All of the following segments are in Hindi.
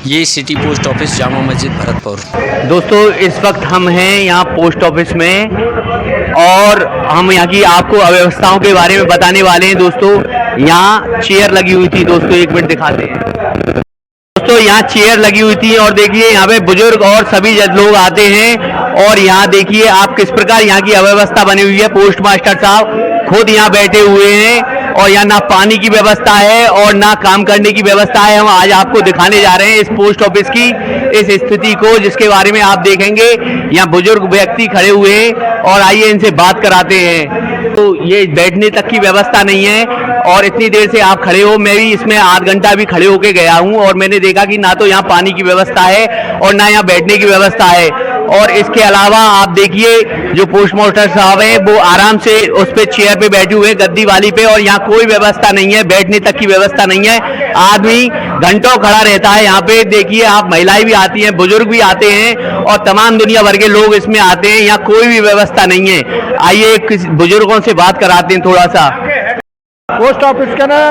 ये city post office Jama Masjid Bharatpur. दोस्तों इस वक्त हम हैं यहाँ पोस्ट ऑफिस में और हम यहाँ की आपको अव्यवस्थाओं के बारे में बताने वाले हैं। दोस्तों यहाँ चेयर लगी हुई थी, दोस्तों एक मिनट दिखाते हैं। दोस्तों यहाँ चेयर लगी हुई थी और देखिए यहाँ पे बुजुर्ग और सभी लोग आते हैं और यहाँ देखिए आप किस प्रकार यहाँ की अव्यवस्था बनी हुई है। पोस्ट मास्टर साहब खुद यहाँ बैठे हुए हैं और यहाँ ना पानी की व्यवस्था है और ना काम करने की व्यवस्था है। हम आज आपको दिखाने जा रहे हैं इस पोस्ट ऑफिस की इस स्थिति को, जिसके बारे में आप देखेंगे यहाँ बुजुर्ग व्यक्ति खड़े हुए हैं और आइए इनसे बात कराते हैं। तो ये बैठने तक की व्यवस्था नहीं है और इतनी देर से आप खड़े हो, मैं भी इसमें आध घंटा भी खड़े होके गया हूँ और मैंने देखा कि ना तो यहाँ पानी की व्यवस्था है और ना यहाँ बैठने की व्यवस्था है। और इसके अलावा आप देखिए जो पोस्ट मास्टर साहब हैं वो आराम से उस पे चेयर पे बैठे हुए हैं, गद्दी वाली पे, और यहाँ कोई व्यवस्था नहीं है, बैठने तक की व्यवस्था नहीं है। आदमी घंटों खड़ा रहता है यहाँ पे। देखिए आप, महिलाएं भी आती हैं, बुजुर्ग भी आते हैं और तमाम दुनिया भर के लोग इसमें आते हैं। यहाँ कोई भी व्यवस्था नहीं है। आइए बुजुर्गों से बात कराते हैं थोड़ा सा। पोस्ट ऑफिस के ने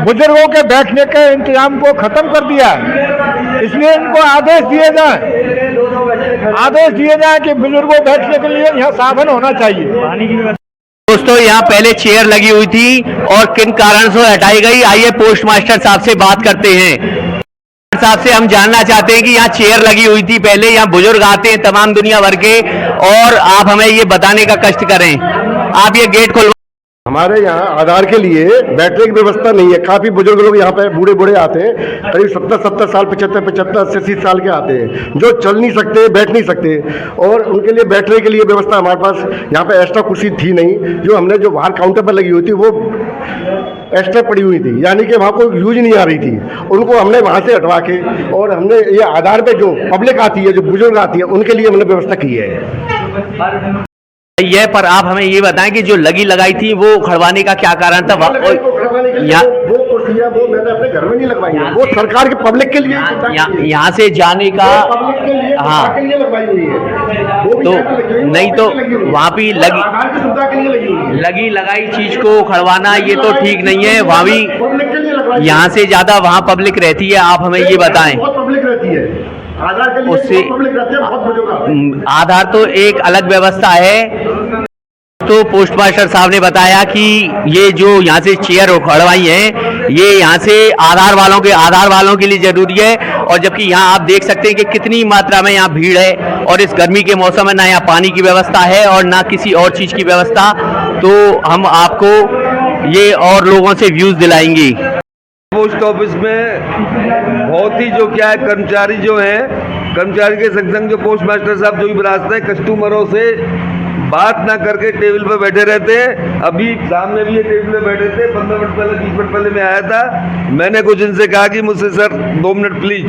बुजुर्गों के बैठने के इंतजाम को खत्म कर दिया है, इसलिए इनको आदेश दिए जाए कि बुजुर्गों बैठने के लिए यहाँ साधन होना चाहिए। दोस्तों यहाँ पहले चेयर लगी हुई थी और किन कारण से हटाई गई, आइए पोस्ट मास्टर साहब से बात करते हैं। साहब से हम जानना चाहते हैं कि यहाँ चेयर लगी हुई थी पहले, यहाँ बुजुर्ग आते हैं तमाम दुनिया भर के, और आप हमें ये बताने का कष्ट करें। आप ये गेट खोल। हमारे यहाँ आधार के लिए बैठने की व्यवस्था नहीं है। काफ़ी बुजुर्ग लोग यहाँ पे बूढ़े आते हैं, करीब 70 साल 75 80 साल के आते हैं, जो चल नहीं सकते, बैठ नहीं सकते, और उनके लिए बैठने के लिए व्यवस्था हमारे पास यहाँ पे एक्स्ट्रा कुर्सी थी नहीं। जो हमने जो बाहर काउंटर पर लगी हुई थी वो एक्स्ट्रा पड़ी हुई थी, यानी कि वहाँ को यूज नहीं आ रही थी। उनको हमने वहाँ से हटवा के और हमने ये आधार पर जो पब्लिक आती है, जो बुजुर्ग आती है, उनके लिए हमने व्यवस्था की है। ये पर आप हमें ये बताएं कि जो लगी लगाई थी वो खड़वाने का क्या कारण था? वो मैंने अपने घर में नहीं लगवाई है, वो सरकार के पब्लिक के लिए, यहाँ से जाने का, हाँ, लगवाई हुई है। तो नहीं तो वहाँ भी लगी लगाई चीज को खड़वाना ये तो ठीक नहीं है। वहाँ भी यहाँ से ज्यादा वहाँ पब्लिक रहती है। आप हमें ये बताएं, पब्लिक रहती है उससे आधार तो एक अलग व्यवस्था है। तो पोस्ट मास्टर साहब ने बताया कि ये जो यहाँ से चेयर खड़वाई है ये यहाँ से आधार वालों के लिए जरूरी है, और जबकि यहाँ आप देख सकते हैं कि कितनी मात्रा में यहाँ भीड़ है और इस गर्मी के मौसम में ना यहाँ पानी की व्यवस्था है और ना किसी और चीज की व्यवस्था। तो हम आपको ये और लोगों से व्यूज दिलाएंगे। पोस्ट ऑफिस में बहुत ही जो क्या है, कर्मचारी जो हैं, कर्मचारी के संग संग जो पोस्ट मास्टर साहब जो भी बनाते हैं, कस्टमरों से बात ना करके टेबल पर बैठे रहते हैं। अभी सामने भी ये टेबल पे बैठे थे, 15 मिनट पहले 20 मिनट पहले मैं आया था। मैंने कुछ इनसे कहा कि मुझसे सर 2 मिनट प्लीज,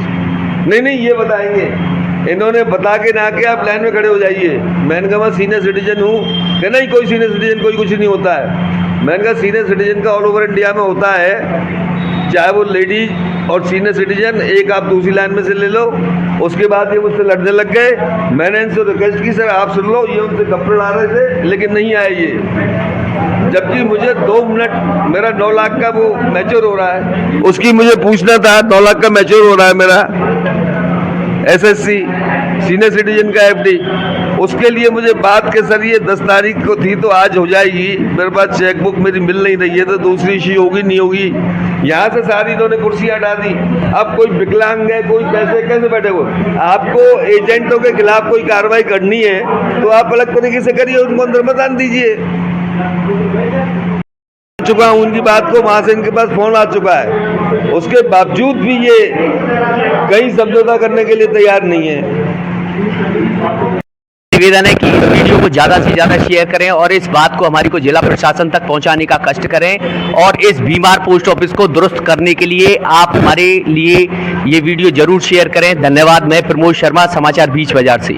नहीं ये बताएंगे। इन्होंने बता के ना कि आप लाइन में खड़े हो जाइए। मैंने कहा मैं सीनियर सिटीजन हूँ, कि नहीं कोई सीनियर सिटीजन कोई कुछ नहीं होता है। मैंने कहा सीनियर सिटीजन का ऑल ओवर इंडिया में होता है, चाहे वो लेडीज और सीनियर सिटीजन, एक आप दूसरी लाइन में से ले लो। उसके बाद ये मुझसे लड़ने लग गए। मैंने इनसे रिक्वेस्ट की सर आप सुन लो, ये उनसे कपड़े ला रहे थे लेकिन नहीं आए ये, जबकि मुझे 2 मिनट, मेरा 9 लाख का वो मैच्योर हो रहा है, उसकी मुझे पूछना था। 9 लाख का मैच्योर हो रहा है मेरा SSC सीनियर सिटीजन का FD, उसके लिए मुझे बात के सर ये 10 तारीख को थी तो आज हो जाएगी। मेरे पास चेकबुक मेरी मिल नहीं रही है, तो दूसरी इश्यू होगी नहीं होगी। यहाँ से सारी इन्होंने कुर्सी हटा दी। अब कोई विकलांग है, कोई कैसे बैठे हो। आपको एजेंटों के खिलाफ कोई कार्रवाई करनी है तो आप अलग तरीके से करिए, उनको अंदर मत आने दीजिए। चुका हूँ उनकी बात को, वहाँ से इनके पास फोन आ चुका है, उसके बावजूद भी ये कहीं समझौता करने के लिए तैयार नहीं है। निवेदन है कि वीडियो को ज़्यादा से ज़्यादा शेयर करें और इस बात को हमारी को जिला प्रशासन तक पहुंचाने का कष्ट करें, और इस बीमार पोस्ट ऑफिस को दुरुस्त करने के लिए आप हमारे लिए ये वीडियो जरूर शेयर करें। धन्यवाद। मैं प्रमोद शर्मा, समाचार बीच बाजार से।